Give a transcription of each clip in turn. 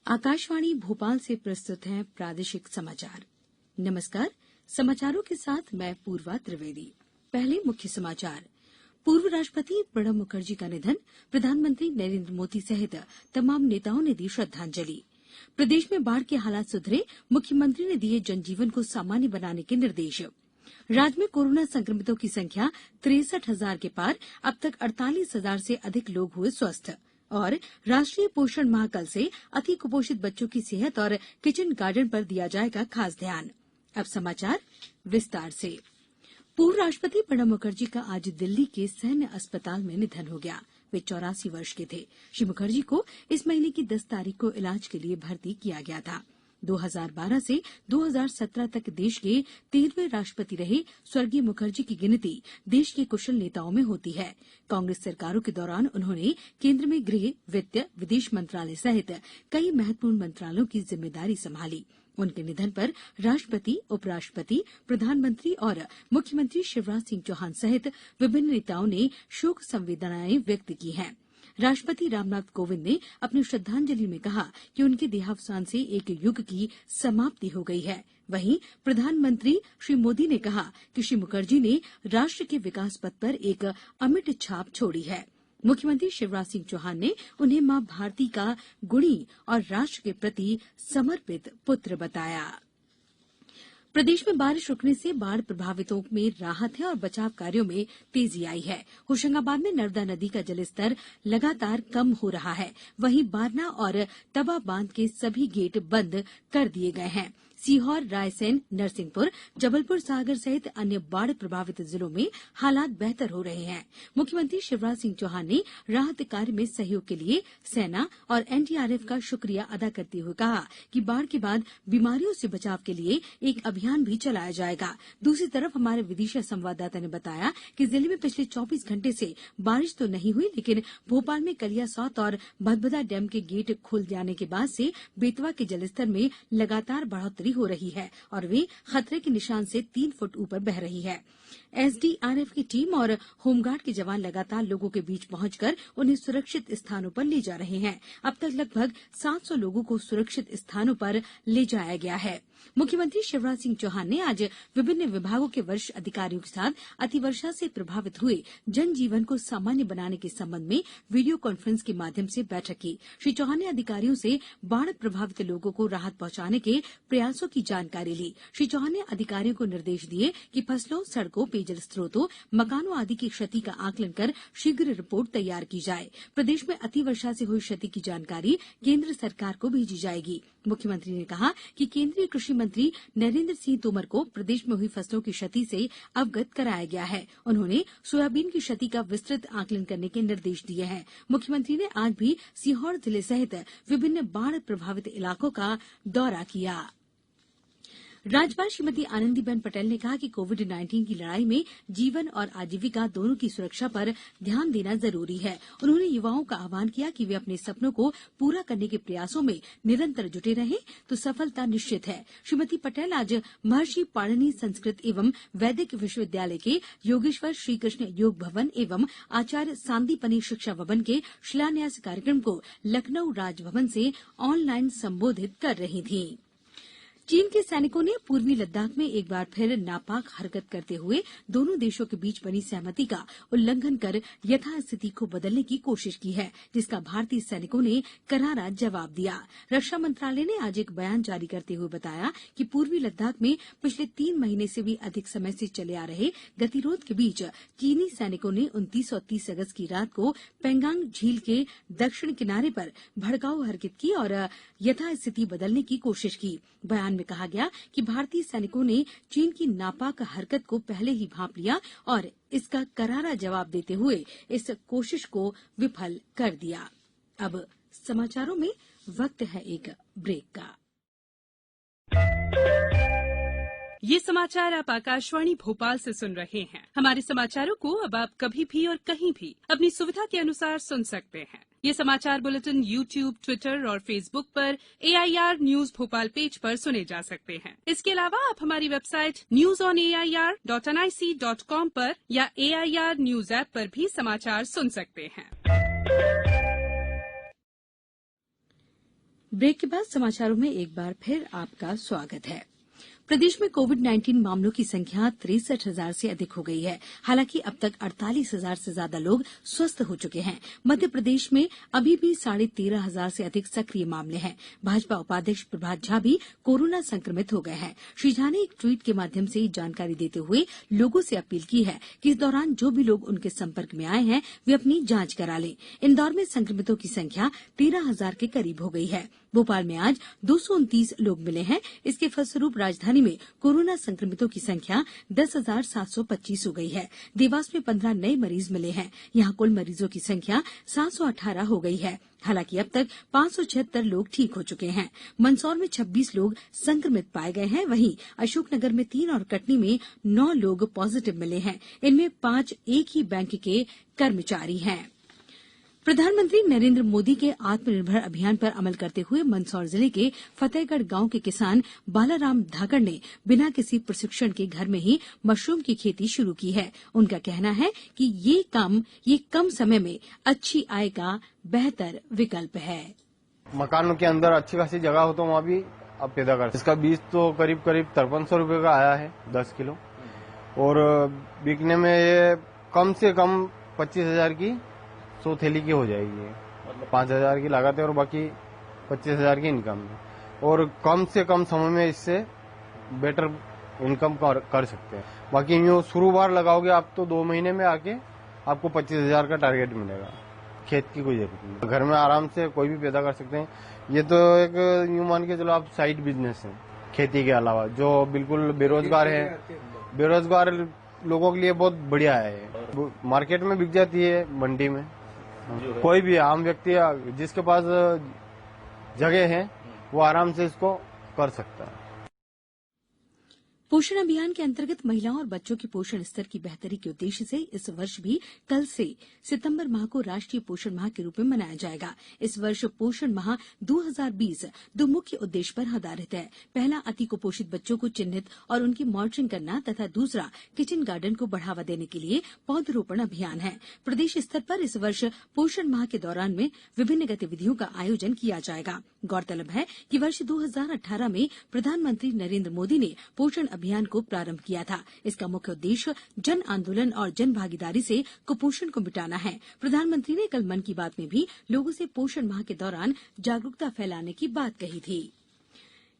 आकाशवाणी भोपाल से प्रस्तुत हैं प्रादेशिक समाचार। नमस्कार, समाचारों के साथ मैं पूर्वा त्रिवेदी। पहले मुख्य समाचार। पूर्व राष्ट्रपति प्रणब मुखर्जी का निधन, प्रधानमंत्री नरेंद्र मोदी सहित तमाम नेताओं ने दी श्रद्धांजलि। प्रदेश में बाढ़ के हालात सुधरे, मुख्यमंत्री ने दिए जनजीवन को सामान्य बनाने के निर्देश। राज्य में कोरोना संक्रमितों की संख्या 63,000 के पार, अब तक 48,000 से अधिक लोग हुए स्वस्थ। और राष्ट्रीय पोषण माह कल से अति कुपोषित बच्चों की सेहत और किचन गार्डन पर दिया जाएगा खास ध्यान। अब समाचार विस्तार से। पूर्व राष्ट्रपति प्रणब मुखर्जी का आज दिल्ली के सैन्य अस्पताल में निधन हो गया। वे 84 वर्ष के थे। श्री मुखर्जी को इस महीने की 10 तारीख को इलाज के लिए भर्ती किया गया था। 2012 से 2017 तक देश के 13वें राष्ट्रपति रहे स्वर्गीय मुखर्जी की गिनती देश के कुशल नेताओं में होती है। कांग्रेस सरकारों के दौरान उन्होंने केंद्र में गृह, वित्त, विदेश मंत्रालय सहित कई महत्वपूर्ण मंत्रालयों की जिम्मेदारी संभाली। उनके निधन पर राष्ट्रपति, उपराष्ट्रपति, प्रधानमंत्री और मुख्यमंत्री शिवराज सिंह चौहान सहित विभिन्न नेताओं ने शोक संवेदनाएं व्यक्त की हैं। राष्ट्रपति रामनाथ कोविंद ने अपनी श्रद्धांजलि में कहा कि उनके देहावसान से एक युग की समाप्ति हो गई है। वहीं प्रधानमंत्री श्री मोदी ने कहा कि श्री मुखर्जी ने राष्ट्र के विकास पथ पर एक अमिट छाप छोड़ी है। मुख्यमंत्री शिवराज सिंह चौहान ने उन्हें मां भारती का गुणी और राष्ट्र के प्रति समर्पित पुत्र बताया। प्रदेश में बारिश रुकने से बाढ़ प्रभावितों में राहत है और बचाव कार्यों में तेजी आई है। होशंगाबाद में नर्मदा नदी का जलस्तर लगातार कम हो रहा है। वहीं बारना और तवा बांध के सभी गेट बंद कर दिए गए हैं। सीहोर, रायसेन, नरसिंहपुर, जबलपुर, सागर सहित अन्य बाढ़ प्रभावित जिलों में हालात बेहतर हो रहे हैं। मुख्यमंत्री शिवराज सिंह चौहान ने राहत कार्य में सहयोग के लिए सेना और एनडीआरएफ का शुक्रिया अदा करते हुए कहा कि बाढ़ के बाद बीमारियों से बचाव के लिए एक अभियान भी चलाया जाएगा। दूसरी तरफ हमारे विदिशा संवाददाता ने बताया कि जिले में पिछले 24 घंटे से बारिश तो नहीं हुई, लेकिन भोपाल में कलिया सौत और भदभदा डैम के गेट खुल जाने के बाद से बेतवा के जलस्तर में लगातार बढ़ोतरी हो रही है और वे खतरे के निशान से 3 फुट ऊपर बह रही है। एसडीआरएफ की टीम और होमगार्ड के जवान लगातार लोगों के बीच पहुंचकर उन्हें सुरक्षित स्थानों पर ले जा रहे हैं। अब तक लगभग 700 लोगों को सुरक्षित स्थानों पर ले जाया गया है। मुख्यमंत्री शिवराज सिंह चौहान ने आज विभिन्न विभागों के वरिष्ठ अधिकारियों के साथ अतिवर्षा से प्रभावित हुए जनजीवन को सामान्य बनाने के संबंध में वीडियो कॉन्फ्रेंस के माध्यम से बैठक की। श्री चौहान ने अधिकारियों से बाढ़ प्रभावित लोगों को राहत पहुंचाने के प्रयासों की जानकारी ली। श्री चौहान ने अधिकारियों को निर्देश दिए कि फसलों, सड़कों, पेयजल स्रोतों, मकानों आदि की क्षति का आकलन कर शीघ्र रिपोर्ट तैयार की जाए। प्रदेश में अतिवर्षा से हुई क्षति की जानकारी केंद्र सरकार को भेजी जाएगी। मुख्यमंत्री ने कहा कि केंद्रीय कृषि मंत्री नरेंद्र सिंह तोमर को प्रदेश में हुई फसलों की क्षति से अवगत कराया गया है। उन्होंने सोयाबीन की क्षति का विस्तृत आकलन करने के निर्देश दिए हैं। मुख्यमंत्री ने आज भी सीहोर जिले सहित विभिन्न बाढ़ प्रभावित इलाकों का दौरा किया। राज्यपाल श्रीमती आनंदीबेन पटेल ने कहा कि कोविड-19 की लड़ाई में जीवन और आजीविका दोनों की सुरक्षा पर ध्यान देना जरूरी है। उन्होंने युवाओं का आह्वान किया कि वे अपने सपनों को पूरा करने के प्रयासों में निरंतर जुटे रहें तो सफलता निश्चित है। श्रीमती पटेल आज महर्षि पाणिनि संस्कृत एवं वैदिक विश्वविद्यालय के योगेश्वर श्रीकृष्ण योग भवन एवं आचार्य सांदीपनि शिक्षा भवन के शिलान्यास कार्यक्रम को लखनऊ राजभवन से ऑनलाइन संबोधित कर रही थीं। चीन के सैनिकों ने पूर्वी लद्दाख में एक बार फिर नापाक हरकत करते हुए दोनों देशों के बीच बनी सहमति का उल्लंघन कर यथास्थिति को बदलने की कोशिश की है, जिसका भारतीय सैनिकों ने करारा जवाब दिया। रक्षा मंत्रालय ने आज एक बयान जारी करते हुए बताया कि पूर्वी लद्दाख में पिछले 3 महीने से भी अधिक समय से चले आ रहे गतिरोध के बीच चीनी सैनिकों ने 29 और 30 अगस्त की रात को पेंगांग झील के दक्षिण किनारे पर भड़काऊ हरकत की और यथास्थिति बदलने की कोशिश की। बयान में कहा गया कि भारतीय सैनिकों ने चीन की नापाक हरकत को पहले ही भांप लिया और इसका करारा जवाब देते हुए इस कोशिश को विफल कर दिया। अब समाचारों में वक्त है एक ब्रेक का। ये समाचार आप आकाशवाणी भोपाल से सुन रहे हैं। हमारे समाचारों को अब आप कभी भी और कहीं भी अपनी सुविधा के अनुसार सुन सकते हैं। ये समाचार बुलेटिन YouTube, ट्विटर और फेसबुक पर AIR न्यूज भोपाल पेज पर सुने जा सकते हैं। इसके अलावा आप हमारी वेबसाइट newsonair.nic.com पर या AIR न्यूज ऐप पर भी समाचार सुन सकते हैं। ब्रेक के बाद समाचारों में एक बार फिर आपका स्वागत है। प्रदेश में कोविड-19 मामलों की संख्या 63,000 से अधिक हो गई है। हालांकि अब तक 48,000 से ज्यादा लोग स्वस्थ हो चुके हैं। मध्य प्रदेश में अभी भी 13,500 से अधिक सक्रिय मामले हैं। भाजपा उपाध्यक्ष प्रभात झा भी कोरोना संक्रमित हो गए हैं। श्री झा ने एक ट्वीट के माध्यम से जानकारी देते हुए लोगों से अपील की है कि इस दौरान जो भी लोग उनके संपर्क में आए हैं वे अपनी जांच करा लें। इंदौर में संक्रमितों की संख्या 13,000 के करीब हो गई है। भोपाल में आज 229 लोग मिले हैं। इसके फलस्वरूप राजधानी में कोरोना संक्रमितों की संख्या 10,725 हो गई है। देवास में 15 नए मरीज मिले हैं। यहां कुल मरीजों की संख्या 718 हो गई है। हालांकि अब तक 576 लोग ठीक हो चुके हैं। मंदसौर में 26 लोग संक्रमित पाए गए हैं। वहीं अशोकनगर में 3 और कटनी में 9 लोग पॉजिटिव मिले हैं। इनमें 5 एक ही बैंक के कर्मचारी हैं। प्रधानमंत्री नरेंद्र मोदी के आत्मनिर्भर अभियान पर अमल करते हुए मंदसौर जिले के फतेहगढ़ गांव के किसान बालाराम धाकड़ ने बिना किसी प्रशिक्षण के घर में ही मशरूम की खेती शुरू की है। उनका कहना है कि ये कम समय में अच्छी आय का बेहतर विकल्प है। मकानों के अंदर अच्छी खासी जगह हो तो वहाँ भी अब पैदा कर। इसका बीज तो करीब 5300 रुपये का आया है 10 किलो, और बिकने में ये कम से कम 25,000 की 100 थैली की हो जाएगी। मतलब 5,000 की लागत है और बाकी 25,000 की इनकम है, और कम से कम समय में इससे बेटर इनकम कर सकते हैं। बाकी यूँ शुरू बार लगाओगे आप तो 2 महीने में आके आपको 25,000 का टारगेट मिलेगा। खेत की कोई जरूरत नहीं, घर में आराम से कोई भी पैदा कर सकते हैं। ये तो एक यूँ मान के चलो आप साइड बिजनेस है खेती के अलावा, जो बिल्कुल बेरोजगार है, बेरोजगार लोगों के लिए बहुत बढ़िया है। मार्केट में बिक जाती है, मंडी में कोई भी आम व्यक्ति जिसके पास जगह है वो आराम से इसको कर सकता है। पोषण अभियान के अंतर्गत महिलाओं और बच्चों के पोषण स्तर की बेहतरी के उद्देश्य से इस वर्ष भी कल से सितंबर माह को राष्ट्रीय पोषण माह के रूप में मनाया जाएगा। इस वर्ष पोषण माह 2020 दो मुख्य उद्देश्य पर आधारित है। पहला, अति कुपोषित बच्चों को चिन्हित और उनकी मॉनिटरिंग करना तथा दूसरा, किचन गार्डन को बढ़ावा देने के लिए पौधरोपण अभियान है। प्रदेश स्तर पर इस वर्ष पोषण माह के दौरान में विभिन्न गतिविधियों का आयोजन किया जाएगा। गौरतलब है कि वर्ष 2018 में प्रधानमंत्री नरेंद्र मोदी ने पोषण अभियान को प्रारंभ किया था। इसका मुख्य उद्देश्य जन आंदोलन और जन भागीदारी से कुपोषण को मिटाना है। प्रधानमंत्री ने कल मन की बात में भी लोगों से पोषण माह के दौरान जागरूकता फैलाने की बात कही थी।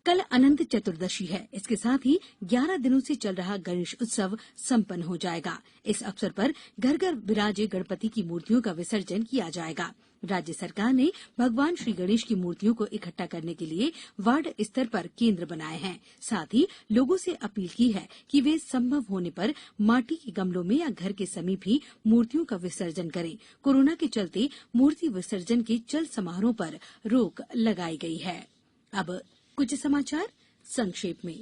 कल अनंत चतुर्दशी है। इसके साथ ही 11 दिनों से चल रहा गणेश उत्सव संपन्न हो जाएगा। इस अवसर पर घर घर विराजे गणपति की मूर्तियों का विसर्जन किया जाएगा। राज्य सरकार ने भगवान श्री गणेश की मूर्तियों को इकट्ठा करने के लिए वार्ड स्तर पर केंद्र बनाए हैं। साथ ही लोगों से अपील की है कि वे संभव होने पर माटी के गमलों में या घर के समीप ही मूर्तियों का विसर्जन करें। कोरोना के चलते मूर्ति विसर्जन के चल समारोह पर रोक लगाई गई है। अब कुछ समाचार संक्षेप में।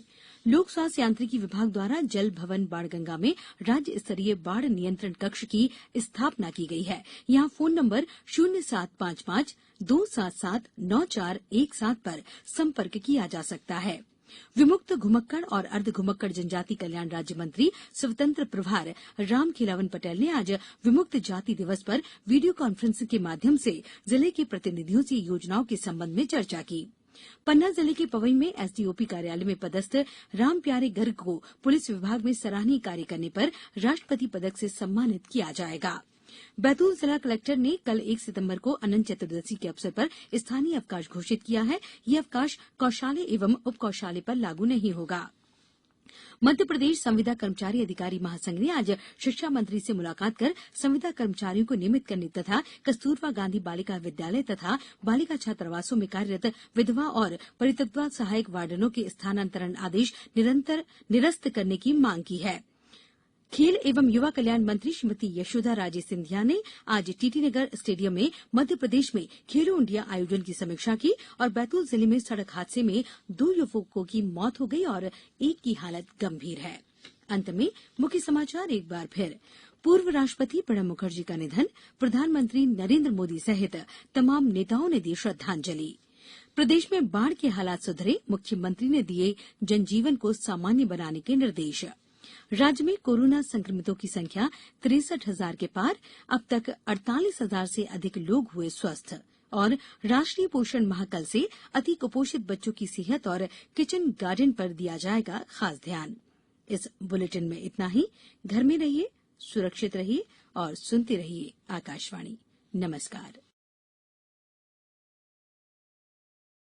लोक स्वास्थ्य यांत्रिकी विभाग द्वारा जल भवन बाणगंगा में राज्य स्तरीय बाढ़ नियंत्रण कक्ष की स्थापना की गई है। यहां फोन नंबर 0755 277 9417 पर संपर्क किया जा सकता है। विमुक्त घुमक्कड़ और अर्ध घुमक्कड़ जनजाति कल्याण राज्य मंत्री स्वतंत्र प्रभार राम खिलावन पटेल ने आज विमुक्त जाति दिवस पर वीडियो कॉन्फ्रेंसिंग के माध्यम से जिले के प्रतिनिधियों से योजनाओं के संबंध में चर्चा की। पन्ना जिले के पवई में एसडीओपी कार्यालय में पदस्थ राम प्यारे गर्ग को पुलिस विभाग में सराहनीय कार्य करने पर राष्ट्रपति पदक से सम्मानित किया जाएगा। बैतूल जिला कलेक्टर ने कल 1 सितंबर को अनंत चतुर्दशी के अवसर पर स्थानीय अवकाश घोषित किया है। यह अवकाश कौशाले एवं उप कौशाले पर लागू नहीं होगा। मध्य प्रदेश संविदा कर्मचारी अधिकारी महासंघ ने आज शिक्षा मंत्री से मुलाकात कर संविदा कर्मचारियों को नियमित करने तथा कस्तूरबा गांधी बालिका विद्यालय तथा बालिका छात्रावासों में कार्यरत विधवा और परित्यक्ता सहायक वार्डनों के स्थानांतरण आदेश निरस्त करने की मांग की है। खेल एवं युवा कल्याण मंत्री श्रीमती यशोधा राजे सिंधिया ने आज टीटी नगर स्टेडियम में मध्य प्रदेश में खेलो इंडिया आयोजन की समीक्षा की और बैतूल जिले में सड़क हादसे में 2 युवकों की मौत हो गई और एक की हालत गंभीर है। अंत में मुख्य समाचार एक बार फिर। पूर्व राष्ट्रपति प्रणब मुखर्जी का निधन, प्रधानमंत्री नरेंद्र मोदी सहित तमाम नेताओं ने दी श्रद्धांजलि। प्रदेश में बाढ़ के हालात सुधरे, मुख्यमंत्री ने दिए जनजीवन को सामान्य बनाने के निर्देश। राज्य में कोरोना संक्रमितों की संख्या 63,000 के पार, अब तक 48,000 से अधिक लोग हुए स्वस्थ। और राष्ट्रीय पोषण माह कल से अति कुपोषित बच्चों की सेहत और किचन गार्डन पर दिया जाएगा खास ध्यान। इस बुलेटिन में इतना ही। घर में रहिए, सुरक्षित रहिए और सुनते रहिए आकाशवाणी। नमस्कार।